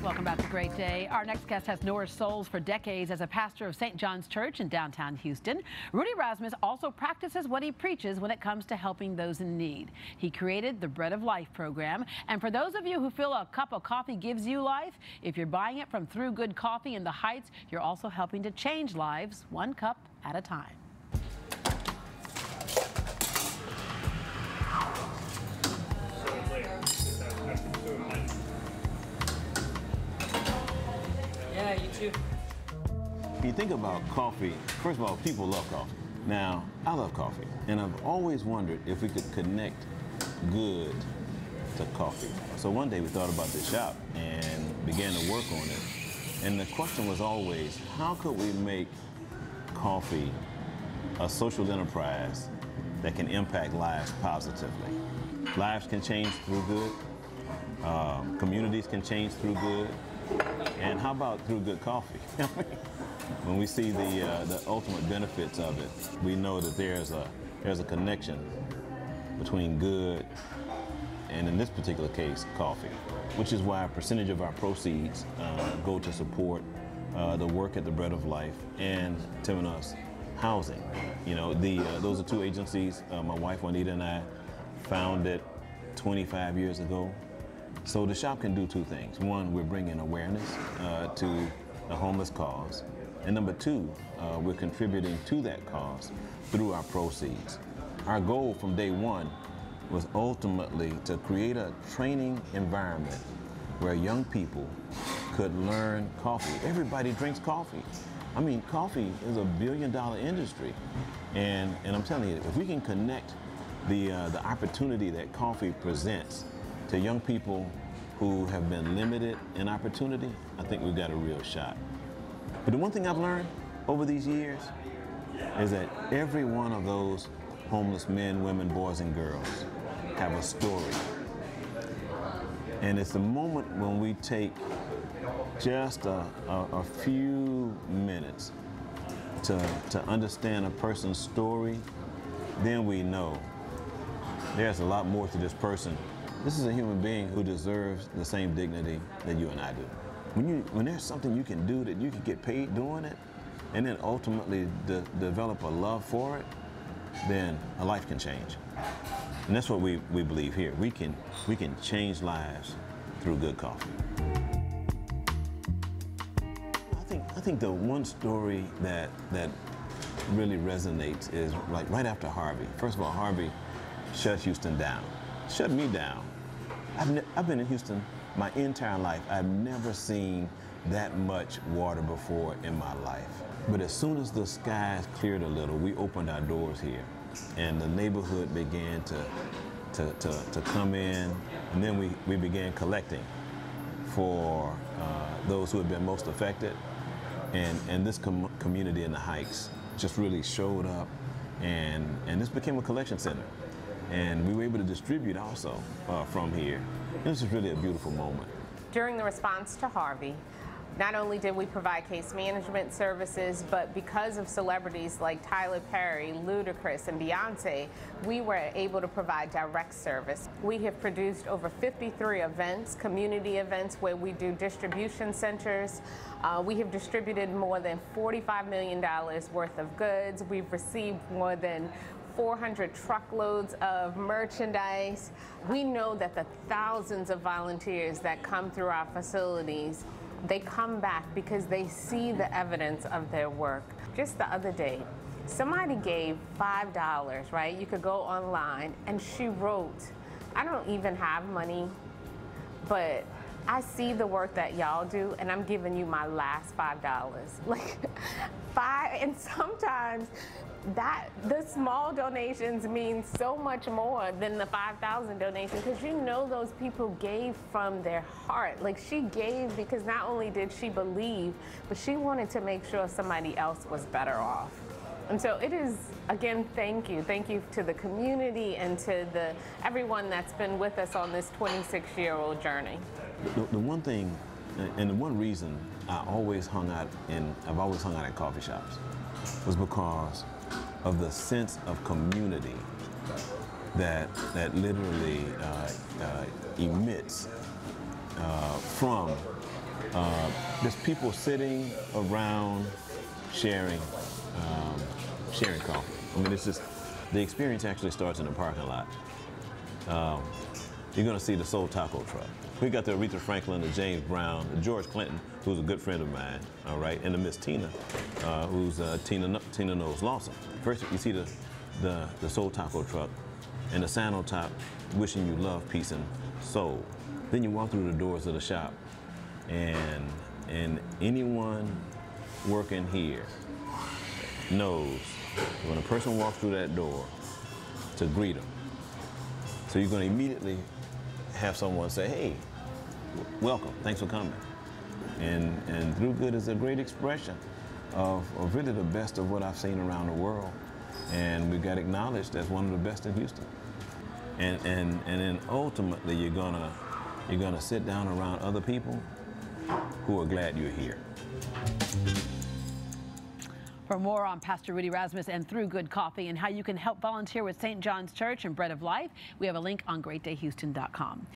Welcome back to Great Day. Our next guest has nourished souls for decades as a pastor of St. John's Church in downtown Houston. Rudy Rasmus also practices what he preaches when it comes to helping those in need. He created the Bread of Life program. And for those of you who feel a cup of coffee gives you life, if you're buying it from Throughgood Coffee in the Heights, you're also helping to change lives one cup at a time. Yeah, you too. When you think about coffee, first of all, people love coffee. Now, I love coffee, and I've always wondered if we could connect good to coffee. So one day we thought about this shop and began to work on it. And the question was always, how could we make coffee a social enterprise that can impact lives positively? Lives can change through good. Communities can change through good. And how about through good coffee? When we see the ultimate benefits of it, we know that there's a connection between good and, in this particular case, coffee, which is why a percentage of our proceeds go to support the work at the Bread of Life and Tim us housing. You know, those are two agencies my wife Juanita and I founded 25 years ago. So the shop can do two things. One, we're bringing awareness to the homeless cause. And number two, we're contributing to that cause through our proceeds. Our goal from day one was ultimately to create a training environment where young people could learn coffee. Everybody drinks coffee. I mean, coffee is $1 billion industry. And I'm telling you, if we can connect the opportunity that coffee presents to young people who have been limited in opportunity, I think we've got a real shot. But the one thing I've learned over these years is that every one of those homeless men, women, boys, and girls have a story. And it's the moment when we take just a few minutes to understand a person's story, then we know there's a lot more to this person. This is a human being who deserves the same dignity that you and I do. When there's something you can do that you can get paid doing it, and then ultimately develop a love for it, then a life can change. And that's what we believe here. We can change lives through good coffee. I think the one story that really resonates is right after Harvey. First of all, Harvey shut Houston down. Shut me down. I've been in Houston my entire life. I've never seen that much water before in my life. But as soon as the skies cleared a little, we opened our doors here, and the neighborhood began to come in, and then we began collecting for those who had been most affected. And this community in the Heights just really showed up, and this became a collection center. And we were able to distribute also from here. This is really a beautiful moment. During the response to Harvey, not only did we provide case management services, but because of celebrities like Tyler Perry, Ludacris, and Beyonce, we were able to provide direct service. We have produced over 53 events, community events, where we do distribution centers. We have distributed more than $45 million worth of goods. We've received more than 400 truckloads of merchandise. We know that the thousands of volunteers that come through our facilities, they come back because they see the evidence of their work. Just the other day, somebody gave $5, right? You could go online, and she wrote, "I don't even have money, but I see the work that y'all do, and I'm giving you my last $5. Like, and sometimes the small donations mean so much more than the 5,000 donation, because you know those people gave from their heart. Like, she gave because not only did she believe, but she wanted to make sure somebody else was better off. And so it is, again, thank you. Thank you to the community and to everyone that's been with us on this 26-year-old journey. The one thing, and the one reason I've always hung out at coffee shops was because of the sense of community that literally emits from There's people sitting around sharing coffee. I mean, it's just, the experience actually starts in the parking lot. You're going to see the Soul Taco truck. We got the Aretha Franklin, the James Brown, the George Clinton, who's a good friend of mine, all right, and the Miss Tina, who's Tina Knowles Lawson. First, you see the Soul Taco truck and the sign on top, wishing you love, peace, and soul. Then you walk through the doors of the shop, and anyone working here knows when a person walks through that door to greet them. So you're going to immediately have someone say, hey, welcome, thanks for coming. And Throughgood is a great expression of really the best of what I've seen around the world. And we got acknowledged as one of the best in Houston. And then ultimately you're gonna sit down around other people who are glad you're here. For more on Pastor Rudy Rasmus and Throughgood Coffee and how you can help volunteer with St. John's Church and Bread of Life, we have a link on greatdayhouston.com.